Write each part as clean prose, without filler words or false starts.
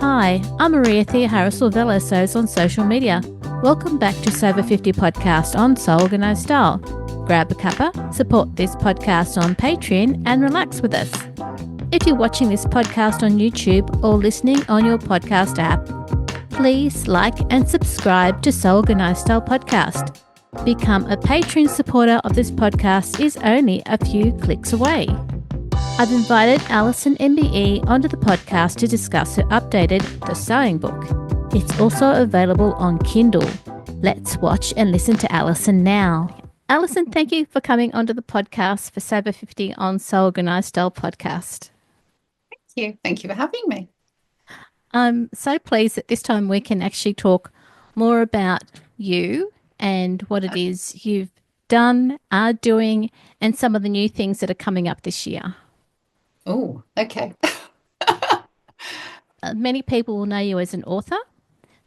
Hi, I'm Maria Thea Harris-Lavella Sews on social media. Welcome back to SewOver50 podcast on Sew Organised Style. Grab a cuppa, support this podcast on Patreon and relax with us. If you're watching this podcast on YouTube or listening on your podcast app, please like and subscribe to Sew Organised Style podcast. Become a Patreon supporter of this podcast is only a few clicks away. I've invited Alison MBE onto the podcast to discuss her updated The Sewing Book. It's also available on Kindle. Let's watch and listen to Alison now. Alison, thank you for coming onto the podcast for SewOver50 on Sew Organised Style podcast. Thank you. Thank you for having me. I'm so pleased that this time we can actually talk more about you and what it is you've done, are doing, and some of the new things that are coming up this year. Oh, okay. Many people will know you as an author.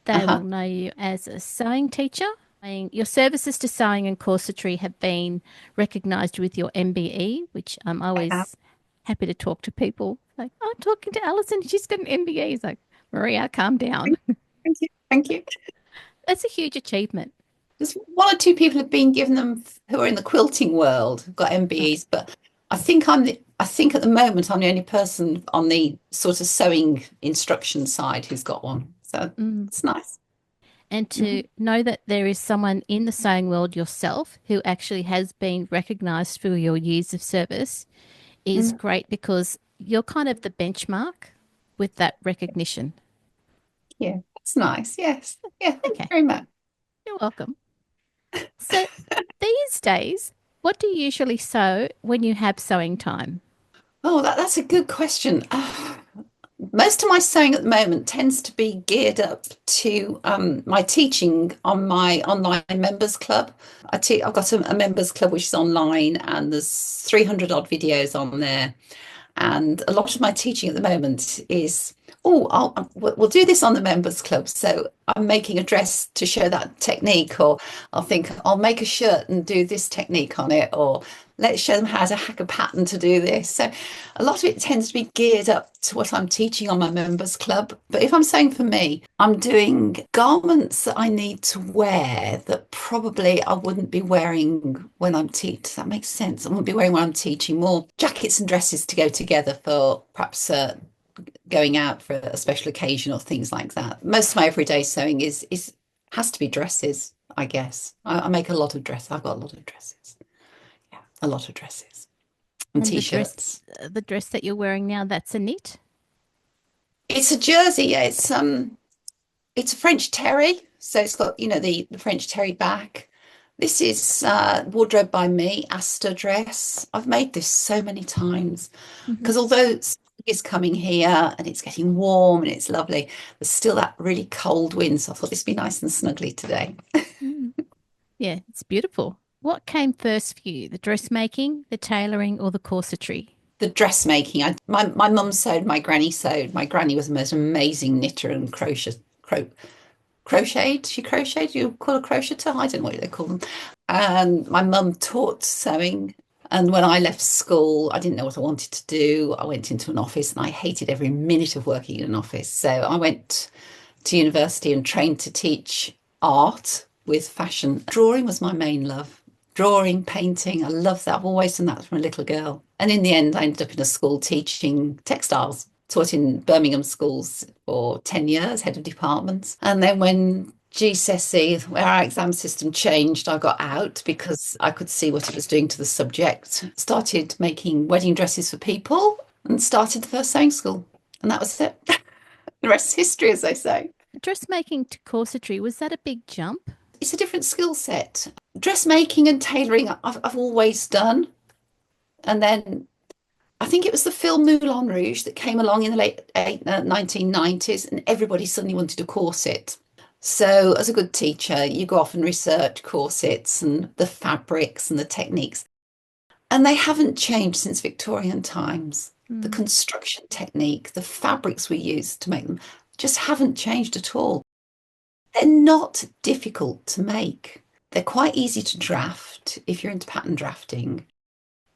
They will know you as a sewing teacher. Your services to sewing and corsetry have been recognised with your MBE, which I'm always happy to talk to people. Like, I'm talking to Alison, she's got an MBE. It's like, Maria, calm down. Thank you. Thank you. That's a huge achievement. There's one or two people have been given them who are in the quilting world, who've got MBEs, but I think at the moment I'm the only person on the sort of sewing instruction side who's got one. So it's nice. And to know that there is someone in the sewing world yourself who actually has been recognised for your years of service is great, because you're kind of the benchmark with that recognition. Yeah, that's nice. Yes. Yeah, thank you very much. You're welcome. So these days, what do you usually sew when you have sewing time? Oh, that's a good question. Most of my sewing at the moment tends to be geared up to my teaching on my online members club. I've got a members club which is online, and there's 300 odd videos on there. And a lot of my teaching at the moment is, we'll do this on the members club. So I'm making a dress to show that technique, or I'll think I'll make a shirt and do this technique on it, or let's show them how to hack a pattern to do this. So a lot of it tends to be geared up to what I'm teaching on my members club. But if I'm saying for me, I'm doing garments that I need to wear that probably I wouldn't be wearing when I'm teaching. Does that make sense? I wouldn't be wearing when I'm teaching. More jackets and dresses to go together for perhaps going out for a special occasion or things like that. Most of my everyday sewing has to be dresses, I guess. I make a lot of dresses. I've got a lot of dresses. A lot of dresses and t-shirts. The dress that you're wearing now, that's a knit? It's a jersey. Yeah, it's a French terry. So it's got, the French terry back. This is wardrobe by me, Asta dress. I've made this so many times because although it's coming here and it's getting warm and it's lovely, there's still that really cold wind. So I thought this would be nice and snuggly today. Yeah, it's beautiful. What came first for you, the dressmaking, the tailoring, or the corsetry? The dressmaking. My mum sewed, my granny sewed. My granny was the most amazing knitter and crocheted. She crocheted. You call a crocheter? I don't know what they call them. And my mum taught sewing. And when I left school, I didn't know what I wanted to do. I went into an office and I hated every minute of working in an office. So I went to university and trained to teach art with fashion. Drawing was my main love. Drawing, painting, I love that. I've always done that from a little girl. And in the end, I ended up in a school teaching textiles. Taught in Birmingham schools for 10 years, head of departments. And then when GCSE, where our exam system changed, I got out because I could see what it was doing to the subject. Started making wedding dresses for people and started the first sewing school. And that was it. The rest is history, as they say. Dressmaking to corsetry, was that a big jump? It's a different skill set. Dressmaking and tailoring I've always done. And then I think it was the film Moulin Rouge that came along in the late 1990s, and everybody suddenly wanted a corset. So as a good teacher, you go off and research corsets and the fabrics and the techniques. And they haven't changed since Victorian times. The construction technique, the fabrics we use to make them just haven't changed at all. They're not difficult to make. They're quite easy to draft if you're into pattern drafting.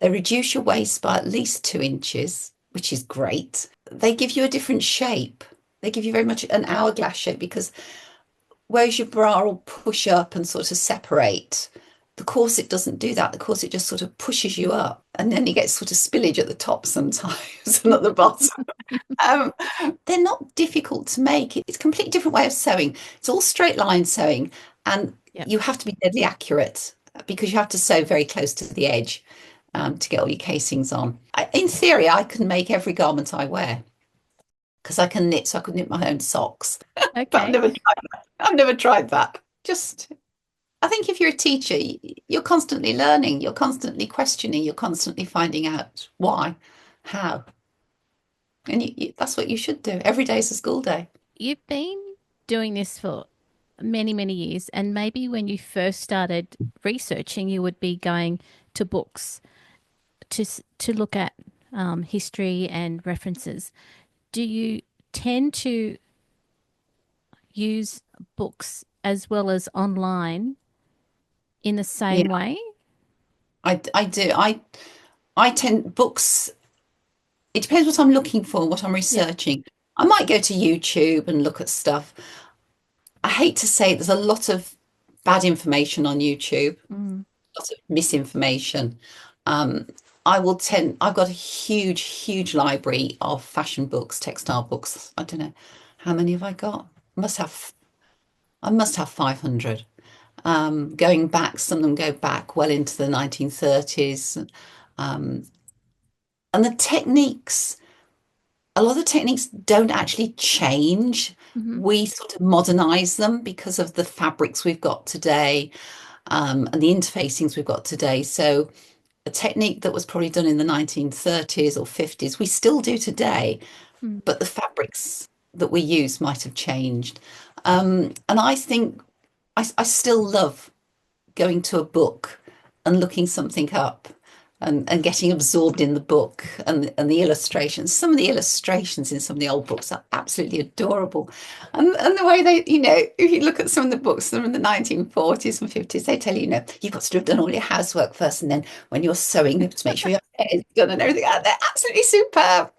They reduce your waist by at least 2 inches, which is great. They give you a different shape. They give you very much an hourglass shape, because whereas your bra will push up and sort of separate, the corset doesn't do that. The corset just sort of pushes you up, and then you get sort of spillage at the top sometimes and at the bottom. Um, they're not difficult to make. It's a completely different way of sewing. It's all straight line sewing, and Yep. you have to be deadly accurate because you have to sew very close to the edge to get all your casings on. In theory, I can make every garment I wear because I can knit, so I could knit my own socks. But I've Okay. never tried that. I've never tried that. Just, I think if you're a teacher, you're constantly learning, you're constantly questioning, you're constantly finding out why, how. And that's what you should do. Every day is a school day. You've been doing this for many, many years, and maybe when you first started researching, you would be going to books to look at history and references. Do you tend to use books as well as online in the Yeah, same way? I do. I tend books. It depends what I'm looking for, what I'm Yep. researching. I might go to YouTube and look at stuff. I hate to say it, there's a lot of bad information on YouTube, Mm. lots of misinformation. Um, I've got a huge, huge library of fashion books, textile books. I don't know how many have I got? I must have 500. Going back, some of them go back well into the 1930s. Um, and the techniques, a lot of the techniques don't actually change. Hmm. We sort of modernize them because of the fabrics we've got today, and the interfacings we've got today. So a technique that was probably done in the 1930s or 50s, we still do today, Mm. but the fabrics that we use might have changed. And I think I still love going to a book and looking something up and getting absorbed in the book and the illustrations. Some of the illustrations in some of the old books are absolutely adorable. And the way they, if you look at some of the books from the 1940s and 50s, they tell you, you've got to have done all your housework first. And then when you're sewing, you have to make sure your hair is done and everything. They're absolutely superb.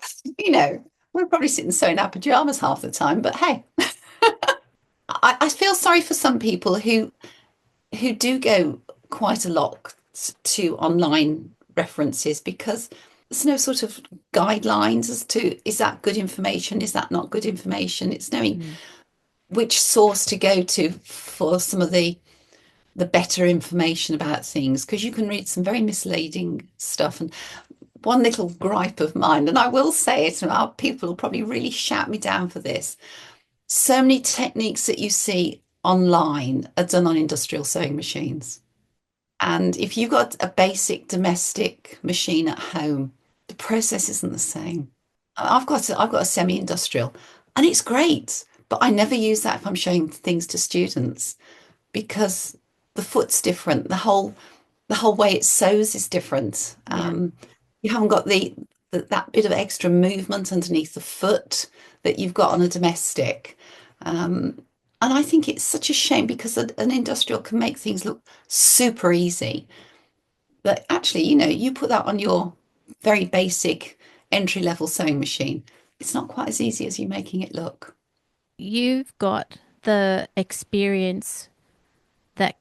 We're probably sitting sewing our pajamas half the time, but hey, I feel sorry for some people who do go quite a lot to online references because there's no sort of guidelines as to is that good information, is that not good information. It's knowing Mm. which source to go to for some of the better information about things, because you can read some very misleading stuff. And one little gripe of mine, and I will say it, and our people will probably really shout me down for this. So many techniques that you see online are done on industrial sewing machines. And if you've got a basic domestic machine at home, the process isn't the same. I've got a semi-industrial and it's great, but I never use that if I'm showing things to students because the foot's different. The whole way it sews is different. Yeah. You haven't got that bit of extra movement underneath the foot that you've got on a domestic. Um, and I think it's such a shame because an industrial can make things look super easy. But actually, you put that on your very basic entry level sewing machine, it's not quite as easy as you making it look. You've got the experience that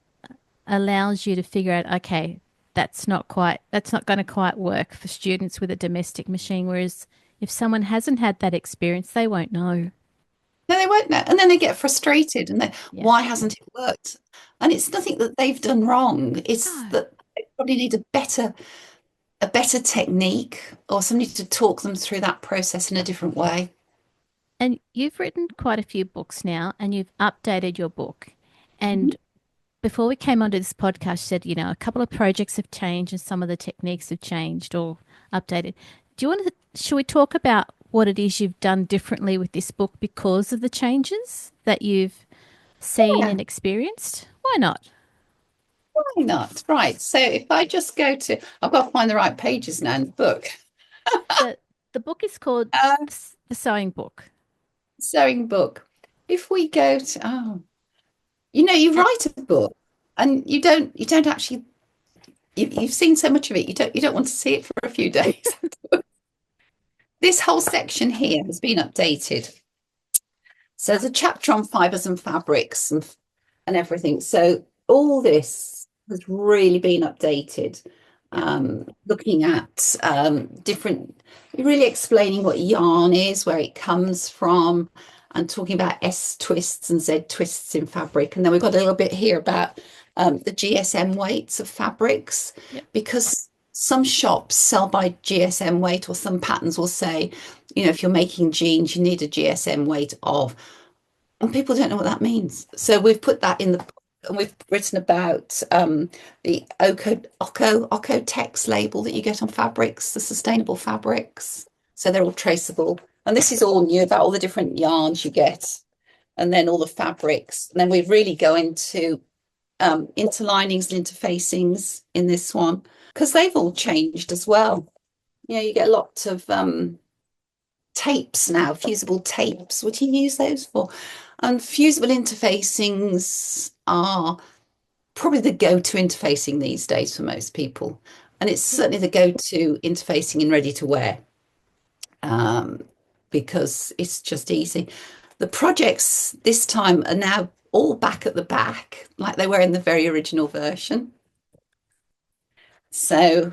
allows you to figure out, okay, that's not going to quite work for students with a domestic machine. Whereas if someone hasn't had that experience, they won't know. No, they won't know. And then they get frustrated and Yeah. why hasn't it worked? And it's nothing that they've done wrong. It's No. that they probably need a better technique or somebody to talk them through that process in a different way. And you've written quite a few books now, and you've updated your book. Mhm. And before we came onto this podcast, you said, a couple of projects have changed and some of the techniques have changed or updated. Do you want to, should we talk about what it is you've done differently with this book because of the changes that you've seen Yeah, and experienced? Why not? why not? Right. So if I just go to, I've got to find the right pages now in the book. The the book is called Uh, The Sewing Book. Sewing book. If we go to, you And write a book and you don't actually, you've seen so much of it, you don't want to see it for a few days. This whole section here has been updated. So there's a chapter on fibres and fabrics and everything. So all this has really been updated, Yep. looking at different, really explaining what yarn is, where it comes from, and talking about S twists and Z twists in fabric. And then we've got a little bit here about the GSM weights of fabrics, Yep. because some shops sell by GSM weight, or some patterns will say, if you're making jeans, you need a GSM weight of, and people don't know what that means. So we've put that in the book, and we've written about the Oco Tex label that you get on fabrics, the sustainable fabrics. So they're all traceable. And this is all new about all the different yarns you get, and then all the fabrics. And then we really go into interlinings and interfacings in this one, because they've all changed as well. You get lots of tapes now, fusible tapes. What do you use those for? And fusible interfacings are probably the go-to interfacing these days for most people. And it's certainly the go-to interfacing in ready to wear, because it's just easy. The projects this time are now all back at the back, like they were in the very original version. So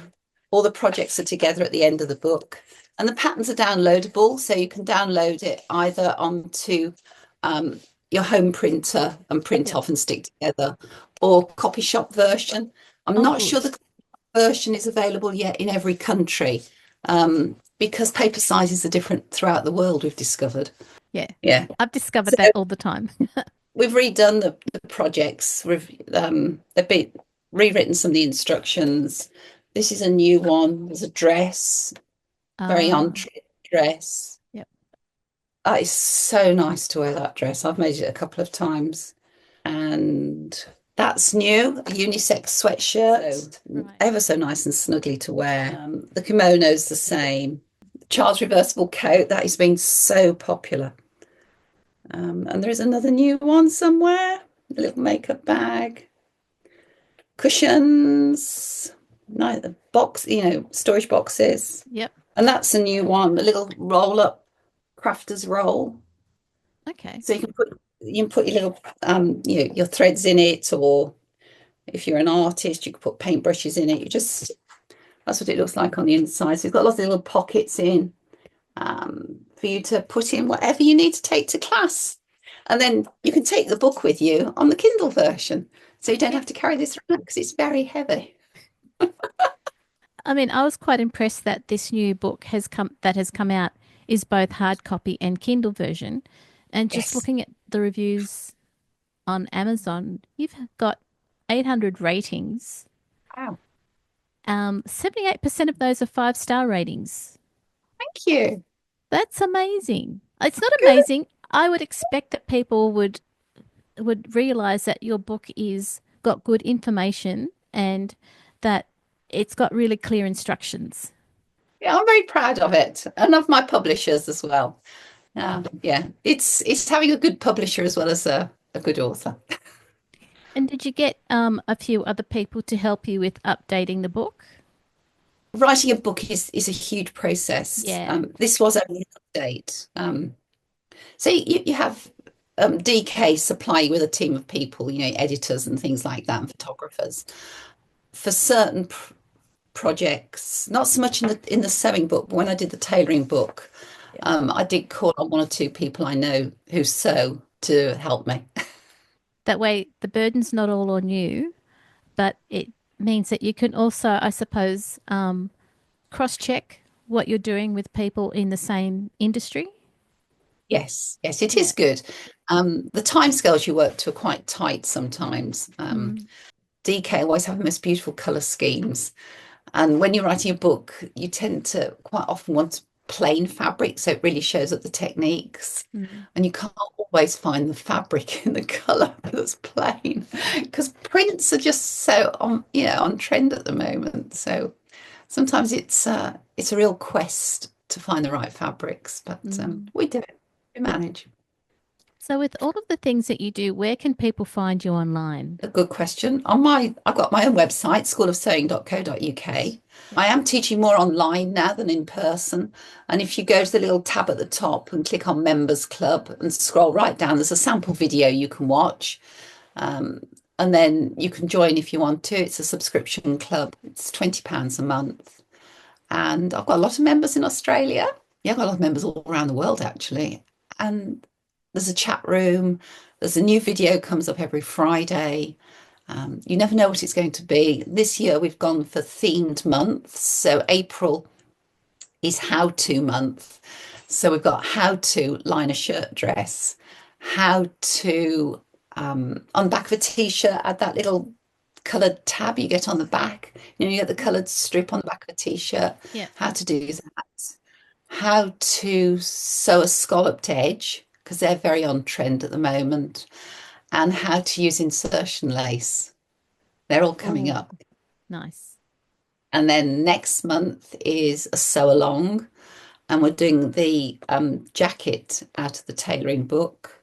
all the projects are together at the end of the book, and the patterns are downloadable. So you can download it either onto your home printer and print off and stick together, or copy shop version. I'm not sure the version is available yet in every country, because paper sizes are different throughout the world, we've discovered. Yeah. I've discovered that all the time. We've redone the projects. They've been rewritten some of the instructions. This is a new one. There's a dress, very on dress. Yep. It's so nice to wear that dress. I've made it a couple of times, and that's new. A unisex sweatshirt, ever so nice and snuggly to wear. The kimono's the same. Child's reversible coat, that has been so popular. And there is another new one somewhere. A little makeup bag, cushions, box, storage boxes. Yep. And that's a new one, a little roll-up crafter's roll. Okay. So you can put your little your threads in it, or if you're an artist, you can put paintbrushes in it. That's what it looks like on the inside. So you've got lots of little pockets in, for you to put in whatever you need to take to class. And then you can take the book with you on the Kindle version, so you don't have to carry this around, because it's very heavy. I mean, I was quite impressed that this new book has come out is both hard copy and Kindle version. And just looking at the reviews on Amazon, you've got 800 ratings. Wow. 78% of those are 5-star ratings. Thank you. That's amazing. It's not amazing. I would expect that people would realize that your book is got good information and that it's got really clear instructions. Yeah, I'm very proud of it, and of my publishers as well. Yeah, it's having a good publisher as well as a good author. And did you get a few other people to help you with updating the book? Writing a book is a huge process. Yeah. This was only an update. So you have DK supply you with a team of people, editors and things like that, and photographers for certain projects. Not so much in the sewing book, but when I did the tailoring book, I did call on one or two people I know who sew to help me. That way, the burden's not all on you, but it means that you can also, I suppose, cross-check what you're doing with people in the same industry. Yes, it is good. The timescales you work to are quite tight sometimes. DK always have the most beautiful colour schemes. And when you're writing a book, you tend to quite often want plain fabric, so it really shows up the techniques. And you can't always find the fabric in the colour that's plain, because prints are just so on trend at the moment. So sometimes it's a real quest to find the right fabrics, but we do it. We manage. So, with all of the things that you do, where can people find you online? A good question. I've got my own website, schoolofsewing.co.uk. I am teaching more online now than in person. And if you go to the little tab at the top and click on Members Club and scroll right down, there's a sample video you can watch. And then you can join if you want to. It's a subscription club. It's £20 a month. And I've got a lot of members in Australia. Yeah, I've got a lot of members all around the world, actually. And there's a chat room. There's a new video comes up every Friday. You never know what it's going to be. This year we've gone for themed months. So April is how-to month. So we've got how to line a shirt dress, how to on the back of a t-shirt, add that little coloured tab you get on the back. You know, you get the coloured strip on the back of a t-shirt. Yeah. How to do that. How to sew a scalloped edge, because they're very on trend at the moment. And how to use insertion lace. They're all coming Oh, up. nice. And then next month is a sew along, and we're doing the jacket out of the tailoring book.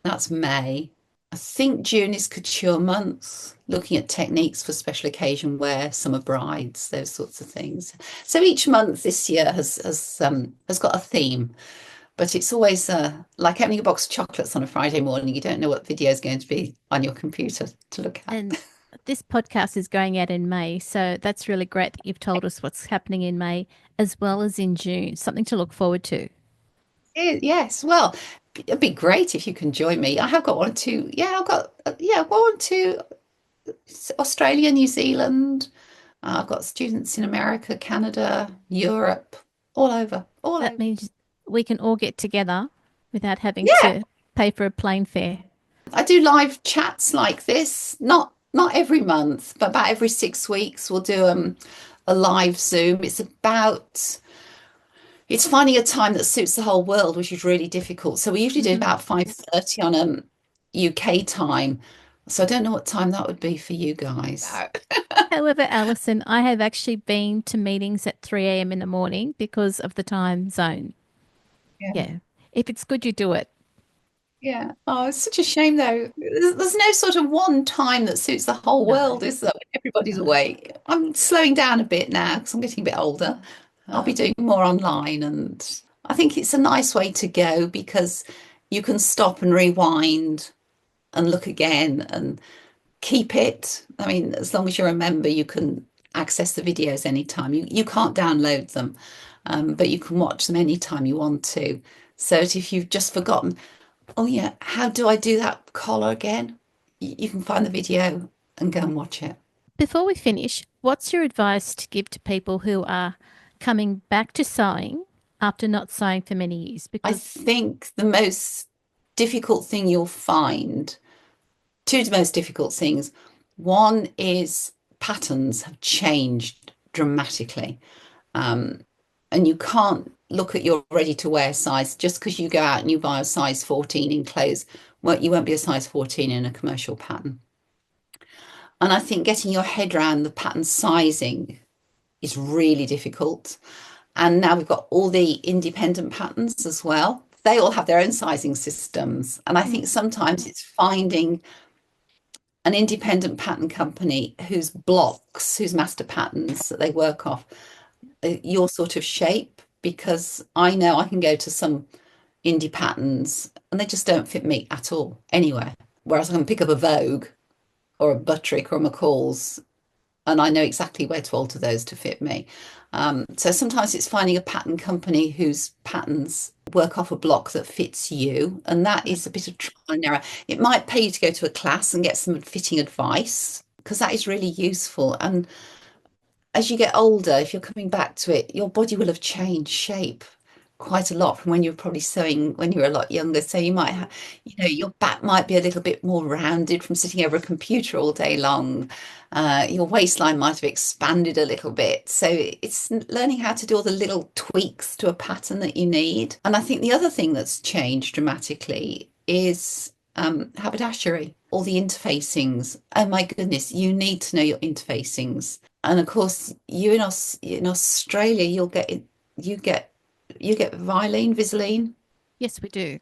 That's May. I think June is couture month, looking at techniques for special occasion wear, summer brides, those sorts of things. So each month this year has got a theme, but it's always like opening a box of chocolates on a Friday morning. You don't know what video is going to be on your computer to look at. And this podcast is going out in May, so that's really great that you've told us what's happening in May as well as in June. Something to look forward to. Yes, well, it'd be great if you can join me. I have got one or two. Yeah, I've got one or two Australia, New Zealand. I've got students in America, Canada, Europe, all over, all That over. means we can all get together without having Yeah, to pay for a plane fare. I do live chats like this, not every month, but about every 6 weeks we'll do a live Zoom. It's finding a time that suits the whole world, which is really difficult. So we usually do Mhm. about 5:30 on UK time. So I don't know what time that would be for you guys. However, Alison, I have actually been to meetings at 3 a.m. in the morning because of the time zone. Yeah. Yeah. If it's good, you do it. Yeah. Oh, it's such a shame though. There's no sort of one time that suits the whole No, world, is there? When everybody's no. awake. I'm slowing down a bit now because I'm getting a bit older. I'll be doing more online, and I think it's a nice way to go because you can stop and rewind and look again and keep it. I mean, as long as you're a member, you can access the videos anytime. You can't download them, but you can watch them anytime you want to. So that if you've just forgotten, oh yeah, how do I do that collar again? You can find the video and go and watch it. Before we finish, what's your advice to give to people who are coming back to sewing after not sewing for many years? I Because think the most difficult thing you'll find, two most difficult things. One is patterns have changed dramatically. Um, and you can't look at your ready to wear size just because you go out and you buy a size 14 in clothes. Well, you won't be a size 14 in a commercial pattern. And I think getting your head around the pattern sizing is really difficult. And now we've got all the independent patterns as well. They all have their own sizing systems. And I think sometimes it's finding an independent pattern company whose blocks, whose master patterns that they work off, your sort of shape, because I know I can go to some indie patterns and they just don't fit me at all anywhere. Whereas I can pick up a Vogue or a Buttrick or a McCall's and I know exactly where to alter those to fit me. So sometimes it's finding a pattern company whose patterns work off a block that fits you, and that is a bit of trial and error. It might pay you to go to a class and get some fitting advice because that is really useful. And as you get older, if you're coming back to it, your body will have changed shape quite a lot from when you were probably sewing when you were a lot younger. So you might have, your back might be a little bit more rounded from sitting over a computer all day long. Your waistline might have expanded a little bit. So it's learning how to do all the little tweaks to a pattern that you need. And I think the other thing that's changed dramatically is haberdashery, all the interfacings. Oh my goodness, you need to know your interfacings. And of course, in Australia, you get Visaline. yes, we do.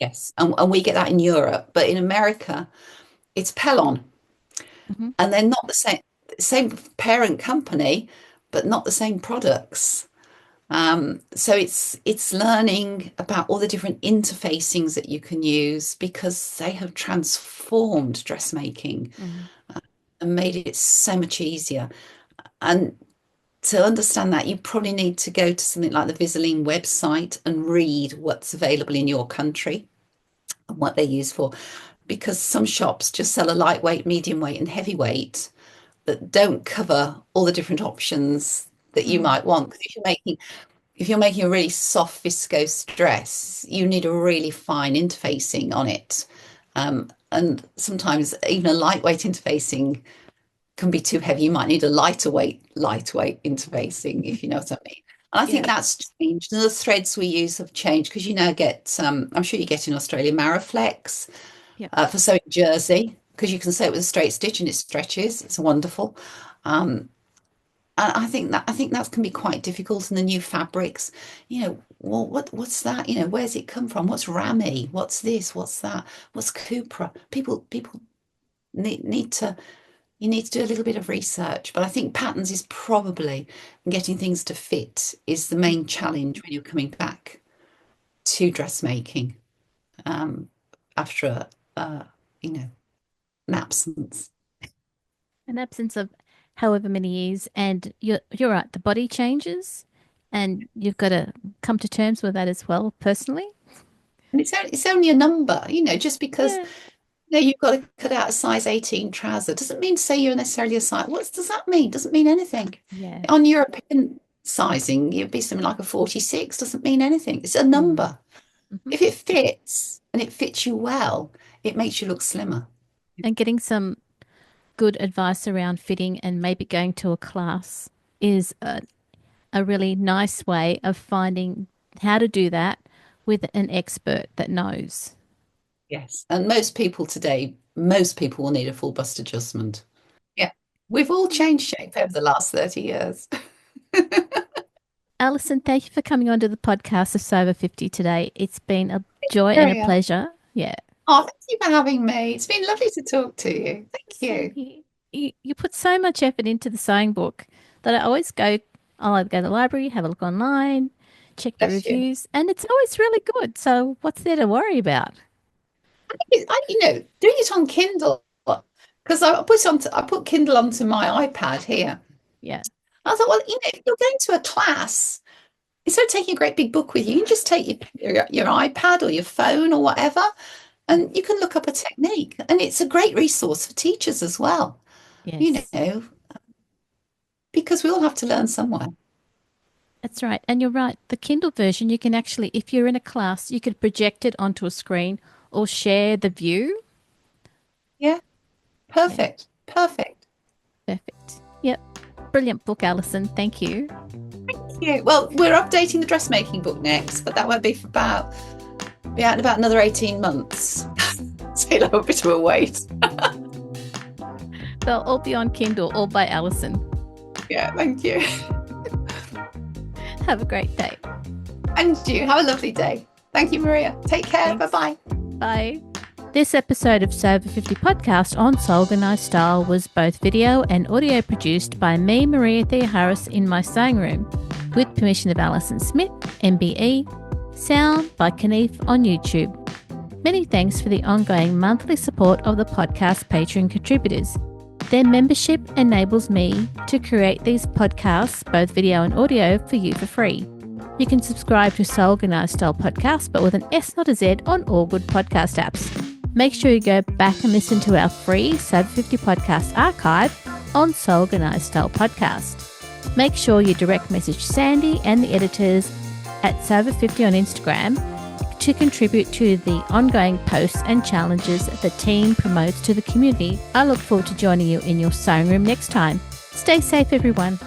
Yes, and we get that in Europe, but in America, it's Pellon, Hmm. and they're not the same parent company, but not the same products. So it's learning about all the different interfacings that you can use because they have transformed dressmaking Mm. and made it so much easier. And to understand that, you probably need to go to something like the Visaline website and read what's available in your country and what they're used for. Because some shops just sell a lightweight, medium weight, and heavyweight that don't cover all the different options that you Mm. might want. Because if you're making a really soft viscose dress, you need a really fine interfacing on it. And sometimes even a lightweight interfacing can be too heavy. You might need a lightweight interfacing, if you know what I mean. And I think Yeah. that's changed. And the threads we use have changed because you now get, I'm sure you get in Australia, Maraflex Yeah. for sewing jersey because you can sew it with a straight stitch and it stretches. It's wonderful. Um, and I think that can be quite difficult. And the new fabrics, well, what's that? Where's it come from? What's Rami? What's this? What's that? What's Cupra? People need to you need to do a little bit of research, but I think patterns is probably getting things to fit is the main challenge when you're coming back to dressmaking um, after you know, an absence. An absence of however many years, and you're right, the body changes, and you've got to come to terms with that as well, personally. And it's only a number, just because Yeah. you've got to cut out a size 18 trouser doesn't mean to say you're necessarily a size. What does that mean? Doesn't mean anything. Yeah. On European sizing, you'd be something like a 46, doesn't mean anything. It's a Mm. number. Hmm. If it fits and it fits you well, it makes you look slimmer. And getting some good advice around fitting and maybe going to a class is a really nice way of finding how to do that with an expert that knows. Yes. And most people today, most people will need a full bust adjustment. Yeah. We've all changed shape over the last 30 years. Alison, thank you for coming onto the podcast of SewOver50 today. It's been a joy and a Maria. pleasure. Yeah. Oh, thank you for having me. It's been lovely to talk to you. Thank Same you. here. You put so much effort into the sewing book that I'll either go to the library, have a look online, check the Bless you. reviews, and it's always really good. So what's there to worry about? Doing it on Kindle because I put Kindle onto my iPad here. Yeah. I thought, well, if you're going to a class, instead of taking a great big book with you, you can just take your iPad or your phone or whatever, and you can look up a technique. And it's a great resource for teachers as well, you Yes. know, because we all have to learn somewhere. That's right. And you're right. The Kindle version, you can actually, if you're in a class, you could project it onto a screen or share the view. Yeah, Yeah. perfect. Perfect. Perfect. Yep. Brilliant book, Alison. Thank you. Yeah. Well, we're updating the dressmaking book next, but that won't be be out in about another 18 months. So you'll have a bit of a wait. They'll all be on Kindle, all by Alison. Yeah, thank you. Have a great day. And you have a lovely day. Thank you, Maria. Take care. Thanks. Bye-bye. Bye. This episode of SewOver50 podcast on Organised Style was both video and audio produced by me, Maria Theoharis, in my sewing room, with permission of Alison Smith, MBE, sound by Knief on YouTube. Many thanks for the ongoing monthly support of the podcast Patreon contributors. Their membership enables me to create these podcasts, both video and audio, for you for free. You can subscribe to Organised Style Podcast, but with an S, not a Z, on all good podcast apps. Make sure you go back and listen to our free SewOver50 podcast archive on Organised Style Podcast. Make sure you direct message Sandy and the editors at SewOver50 on Instagram to contribute to the ongoing posts and challenges the team promotes to the community. I look forward to joining you in your sewing room next time. Stay safe, everyone.